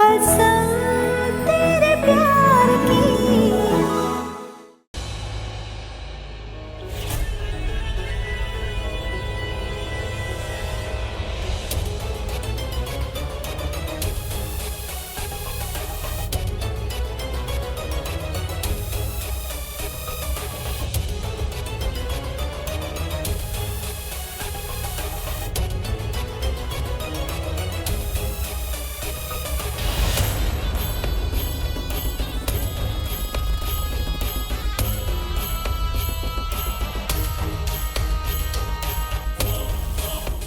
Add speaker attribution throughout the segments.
Speaker 1: कसम तेरे प्यार की।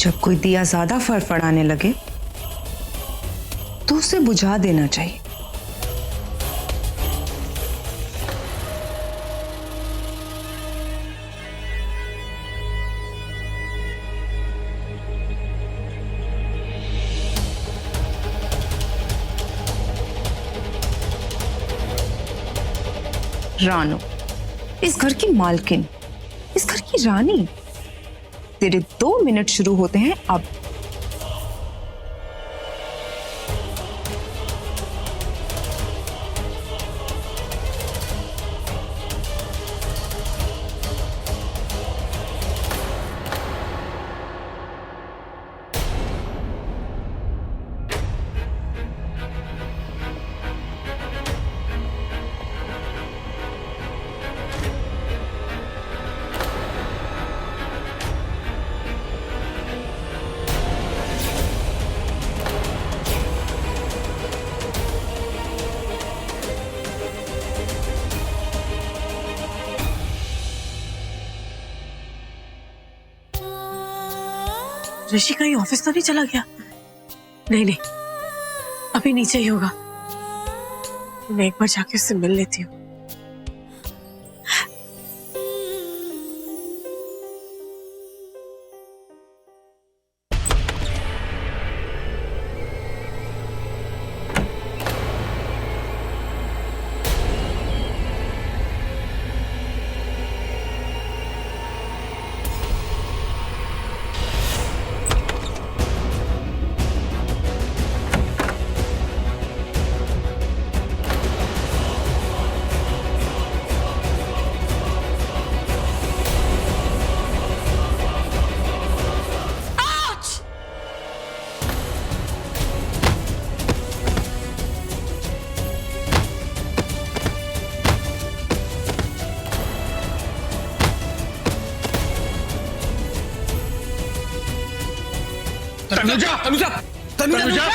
Speaker 2: जब कोई दिया ज्यादा फड़फड़ाने लगे तो उसे बुझा देना चाहिए। रानू, इस घर की मालकिन, इस घर की रानी, तेरे 2 मिनट शुरू होते हैं अब।
Speaker 3: ऋषि कहीं ऑफिस तो नहीं चला गया? नहीं नहीं, अभी नीचे ही होगा। मैं एक बार जाके उससे मिल लेती हूँ।
Speaker 4: तनुजा, तनुजा, तनुजा,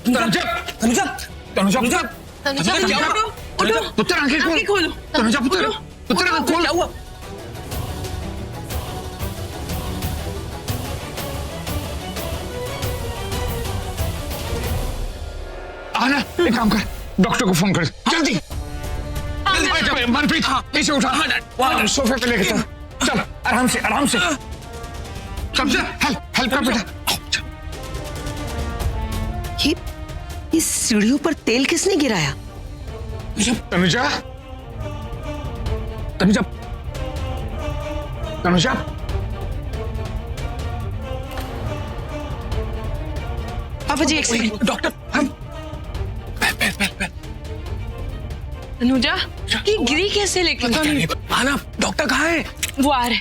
Speaker 4: तनुजा, तनुजा, तनुजा, तनुजा, क्या हुआ? पुत्र आंखें खोलो। तनुजा पुत्र आंखें खोल। क्या हुआ? आना, एक काम कर, डॉक्टर को फोन कर, जल्दी। मनप्रीत, इसे उठा, सोफे पे लेके चल, चल, आराम से, आराम से, चल, हेल्प कर बेटा।
Speaker 5: इस सीढ़ियों पर तेल किसने गिराया?
Speaker 4: तनुजा, तनुजा, तनुजा,
Speaker 3: पापा जी एक सेकंड।
Speaker 4: डॉक्टर, हम
Speaker 3: अनुजा, ये गिरी कैसे? लेकिन
Speaker 4: आना, डॉक्टर कहाँ है?
Speaker 3: वो आ रहे।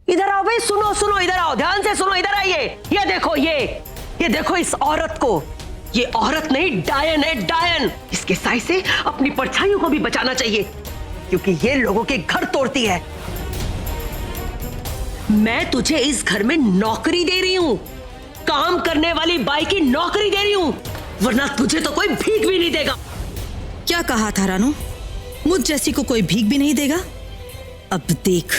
Speaker 5: इधर आओ भाई, सुनो सुनो, इधर आओ, ध्यान से सुनो, इधर आइए। ये देखो, ये देखो इस औरत को। ये औरत नहीं, डायन है, डायन। इसके साय से अपनी परछाइयों को भी बचाना चाहिए, क्योंकि ये लोगों के घर तोड़ती है। मैं तुझे इस घर में नौकरी दे रही हूँ, काम करने वाली बाई की नौकरी दे रही हूँ, वरना तुझे तो कोई भीख भी नहीं देगा।
Speaker 6: क्या कहा था रानू? मुझ जैसी को कोई भीख भी नहीं देगा? अब देख,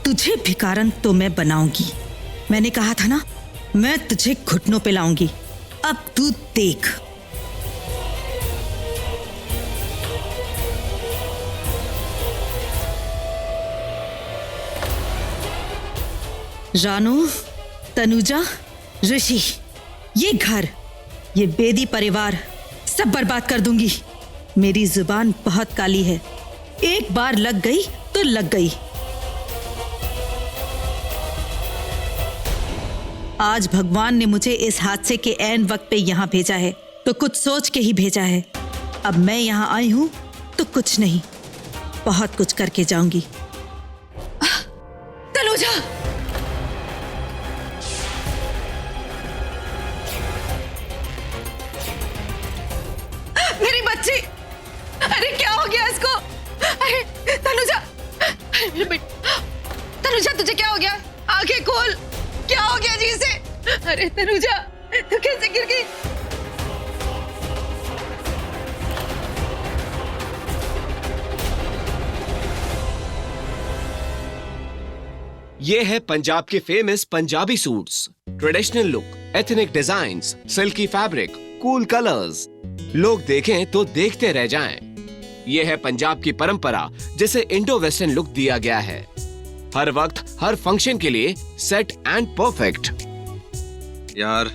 Speaker 6: तुझे भिखारन तो मैं बनाऊंगी। मैंने कहा था ना, मैं तुझे घुटनों पे लाऊंगी। अब तू देख। रानू, तनुजा, ऋषि, ये घर, ये बेदी परिवार सब बर्बाद कर दूंगी। मेरी जुबान बहुत काली है, एक बार लग गई तो लग गई। आज भगवान ने मुझे इस हादसे के ऐन वक्त पे यहाँ भेजा है, तो कुछ सोच के ही भेजा है। अब मैं यहाँ आई हूं तो कुछ नहीं, बहुत कुछ करके जाऊंगी।
Speaker 3: तनुजा, मेरी बच्ची, अरे क्या हो गया इसको? अरे तनुजा, अरे मेरी बेटी, तनुजा तुझे क्या हो गया? आंखें खोल, क्या हो गया जी इसे? अरे तनुजा, तू कैसे गिर गई?
Speaker 7: ये है पंजाब के famous Punjabi suits. Traditional look, ethnic designs, silkie fabric, cool colours. लोग देखें तो देखते रह जाएं। ये है पंजाब की परंपरा जिसे इंडो वेस्टर्न लुक दिया गया है। हर वक्त हर फंक्शन के लिए सेट एंड परफेक्ट।
Speaker 8: यार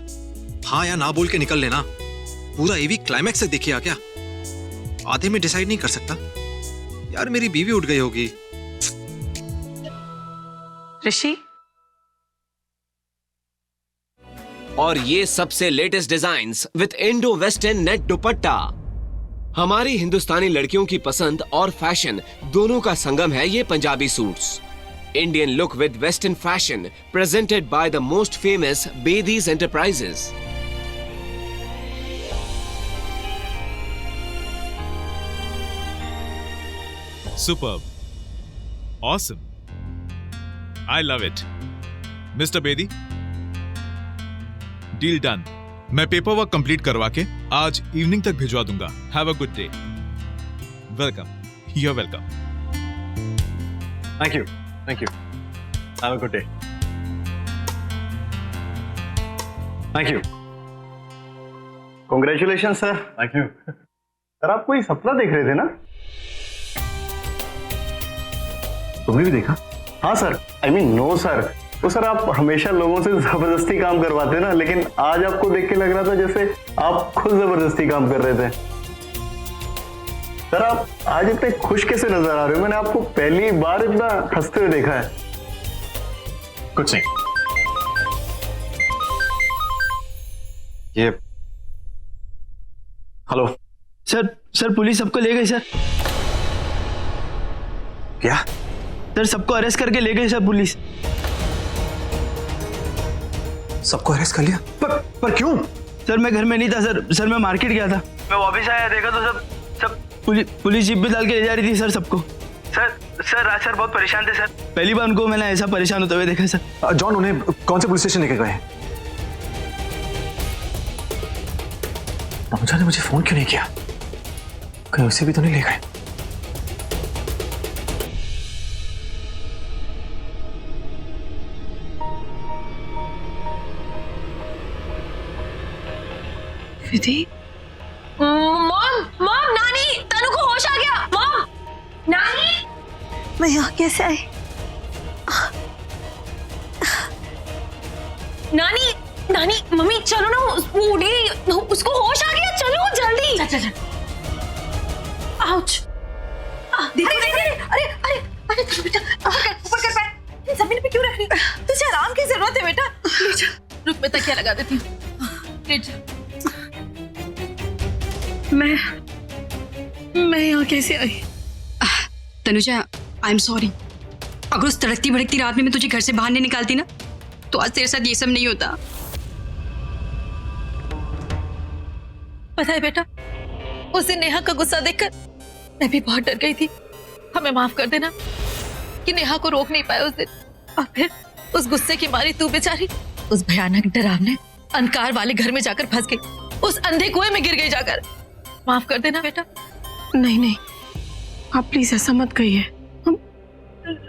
Speaker 8: हाँ या ना बोल के निकल लेना। पूरा एवी क्लाइमैक्स से देखिए क्या? आधे में डिसाइड नहीं कर सकता। यार मेरी बीवी उठ गई होगी।
Speaker 3: ऋषि,
Speaker 7: और ये सबसे latest designs with Indo western net दुपट्टा। हमारी हिंदुस्तानी लड़कियों की पसंद और फैशन दोनों का संगम है ये Punjabi suits. Indian look with western fashion presented by the most famous Bedis enterprises.
Speaker 9: Superb. Awesome. I love it. Mr. Bedi, deal done. मैं पेपर वर्क कंप्लीट करवा के आज इवनिंग तक भिजवा दूंगा। Have a good day. Welcome. You are welcome.
Speaker 10: Thank you, thank you. Have a good day. Thank you. Congratulation sir. Thank you sir. आप कोई सपना देख रहे थे ना? तुमने भी देखा? हाँ sir. I mean no sir. तो सर आप हमेशा लोगों से जबरदस्ती काम करवाते ना, लेकिन आज आपको देख के लग रहा था जैसे आप खुद जबरदस्ती काम कर रहे थे। सर आप आज इतने खुश कैसे नजर आ रहे हो? मैंने आपको पहली बार इतना हंसते हुए देखा है। कुछ नहीं। ये हेलो
Speaker 11: सर पुलिस सबको ले गई सर।
Speaker 10: क्या?
Speaker 11: सर सबको अरेस्ट करके ले गई सर पुलिस।
Speaker 8: सबको अरेस्ट कर लिया?
Speaker 10: पर क्यों?
Speaker 11: सर मैं घर में नहीं था सर मैं मार्केट गया था। मैं वापस आया, देखा तो सब पुलिस जीप भी डाल के ले जा रही थी सर सबको। सर आज सर बहुत परेशान थे सर। पहली बार उनको मैंने ऐसा परेशान होते हुए देखा सर।
Speaker 10: जॉन उन्हें कौन से पुलिस स्टेशन लेके गए? तनुजा ने मुझे फोन क्यों नहीं किया? कहीं उसे भी तो नहीं ले गए?
Speaker 3: विधि, मॉम, नानी, तनु को होश आ गया। मॉम, नानी,
Speaker 1: मैं यहाँ कैसे आई?
Speaker 3: नानी, मम्मी चलो ना, वो उड़ी, उसको होश आ गया, चलो जल्दी। चल। आउच। अरे तनु बेटा, ऊपर कर पैर। जमीन पे क्यों रख रही? तुझे आराम की जरूरत है बेटा। रुक, मैं तकिया लगा देती हूँ। मैं यहाँ कैसे आई?
Speaker 12: Tanuja, I am sorry. अगर उस तड़कती भड़कती रात में मैं तुझे घर से बाहर नहीं निकालती ना, तो आज तेरे साथ ये सब नहीं होता।
Speaker 3: पता है बेटा, उस दिन नेहा का गुस्सा देखकर मैं भी बहुत डर गई थी। हमें माफ कर देना कि नेहा को रोक नहीं पाए उस दिन, और फिर उस गुस्से की मारी तू बेचारी उस भयानक डरावने अंधकार वाले घर में जाकर फंस गई, उस अंधे कुएं में गिर गई जाकर। माफ कर देना बेटा।
Speaker 13: नहीं, आप प्लीज ऐसा मत कहिए।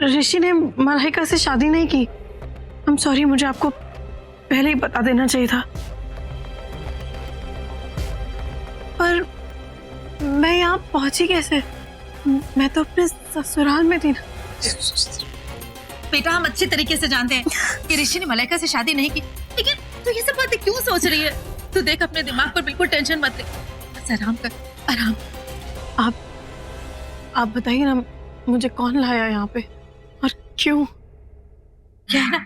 Speaker 13: ऋषि ने मलाइका से शादी नहीं की। I'm sorry, मुझे आपको पहले ही बता देना चाहिए था। पर मैं यहाँ पहुंची कैसे? मैं तो अपने ससुराल में थी ना।
Speaker 3: बेटा, हम अच्छे तरीके से जानते हैं कि ऋषि ने मलाइका से शादी नहीं की, लेकिन तू ये सब बातें क्यों सोच रही है? तू देख, अपने दिमाग पर बिल्कुल टेंशन मत ले, बस आराम कर, आराम।
Speaker 13: आप बताइए ना, मुझे कौन लाया यहाँ पे और क्यों?
Speaker 3: क्या है ना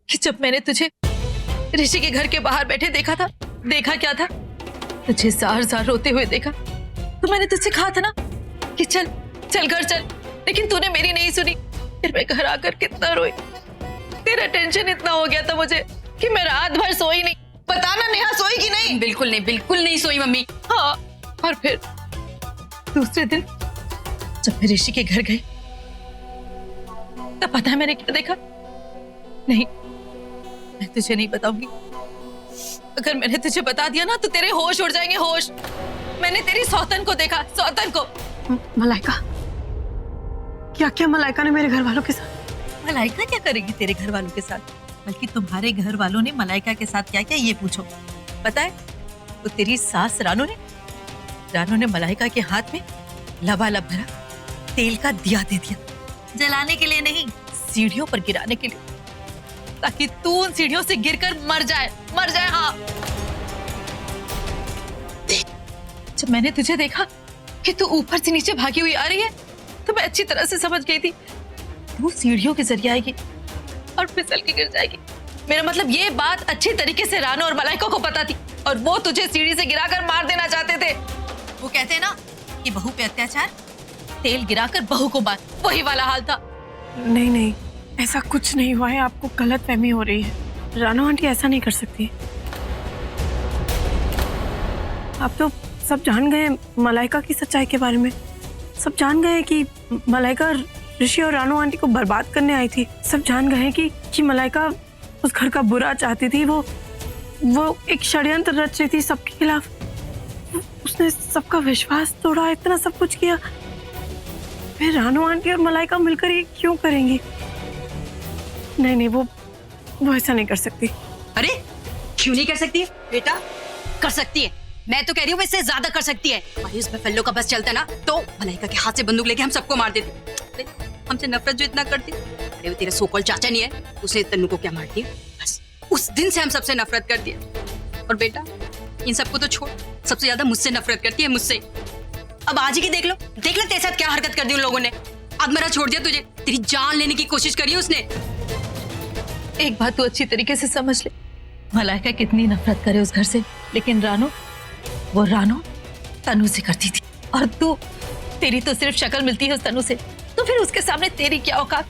Speaker 3: कि जब मैंने तुझे ऋषि के घर के बाहर बैठे देखा था, देखा क्या था? तुझे जार जार रोते हुए देखा तो मैंने तुझसे कहा था ना कि चल चल घर चल, लेकिन तूने मेरी नहीं सुनी। फिर मैं घर आकर कितना रोई। तेरा टेंशन इतना हो गया था मुझे कि मैं रात भर सोई नहीं। पता ना नेहा सोई कि नहीं?
Speaker 12: बिल्कुल नहीं सोई मम्मी।
Speaker 3: हाँ, और फिर दूसरे दिन जब मैं ऋषि के घर गई तब पता है मैंने क्या देखा? नहीं, मैं तुझे नहीं बताऊंगी। अगर मैंने तुझे बता दिया ना तो तेरे होश उड़ जाएंगे, होश। मैंने तेरी सौतन को देखा, सौतन को।
Speaker 13: मलाइका, क्या क्या मलाइका ने मेरे घर वालों के साथ?
Speaker 3: मलाइका क्या करेगी तेरे घर वालों के साथ? बल्कि तुम्हारे घर वालों ने मलाइका के साथ क्या क्या ये पूछो। पता है, तो तेरी सास रानू ने मलाइका के हाथ में लबालब भरा तेल का दिया दे दिया, जलाने के लिए नहीं, सीढ़ियों पर गिराने के लिए, ताकि तू उन सीढ़ियों से गिरकर मर जाए। हाँ, जब मैंने तुझे देखा कि तू ऊपर से नीचे भागी हुई आ रही है तो मैं अच्छी तरह से समझ गई थी तू सीढ़ियों के जरिए आएगी और फिसल के गिर जाएगी। मेरा मतलब ये बात अच्छी तरीके से रानू और मलाइका को पता थी और वो तुझे सीढ़ी से गिराकर मार देना चाहते थे। वो कहते हैं ना कि बहू पे अत्याचार, तेल गिराकर बहू को मार, वही वाला हाल था।
Speaker 13: नहीं, ऐसा कुछ नहीं हुआ है। आपको गलतफहमी हो रही है। रानू आंटी ऐसा नहीं कर सकती। आप तो सब जान गए मलाइका की सच्चाई के बारे में। सब जान गए कि मलाइका ऋषि और रानू आंटी को बर्बाद करने आई थी। सब जान गए कि मलाइका उस घर का बुरा चाहती थी। वो एक षड्यंत्र रच रही थी सबके खिलाफ। उसने सबका विश्वास तोड़ा, इतना सब कुछ किया। फिर रानू आंटी और मलाइका मिलकर ये क्यों करेंगी? नहीं, वो ऐसा नहीं कर सकती।
Speaker 12: अरे क्यों नहीं कर सकती है बेटा? कर सकती है। मैं तो कह रही हूँ इससे ज्यादा कर सकती है। भाई उसमें फल्लो का बस चलता ना तो मलाइका के हाथ से बंदूक लेके हम सबको मार देती। हमसे नफरत जो इतना करती, अरे वो तेरा सोकॉल चाचा नहीं है, उसने तन्नू को क्या मार दिया? बस उस दिन से हम सबसे नफरत करती है। और बेटा इन सबको तो छोड़, सबसे ज्यादा मुझसे नफरत करती है, मुझसे। अब आज ही देख लो तेरे साथ क्या हरकत कर दी उन लोगों ने। आत्मरा छोड़ दिया तुझे, तेरी जान लेने की कोशिश करी उसने।
Speaker 3: एक बात तू अच्छी तरीके से समझ ले, मलाइका कितनी नफरत करे उस घर से, लेकिन रानू तनु से करती थी। और तेरी तो सिर्फ शक्ल मिलती है उस तनु से, तो फिर उसके सामने तेरी क्या औकात?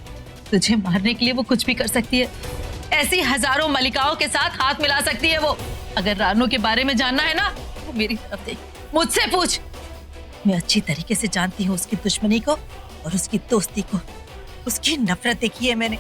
Speaker 3: तुझे मारने के लिए वो कुछ भी कर सकती है। ऐसी हजारों मलिकाओं के साथ हाथ मिला सकती है वो। अगर रानू के बारे में जानना है ना तो मेरी तरफ देख, मुझसे पूछ। मैं अच्छी तरीके से जानती हूँ उसकी दुश्मनी को और उसकी दोस्ती को, उसकी नफरत देखी है मैंने।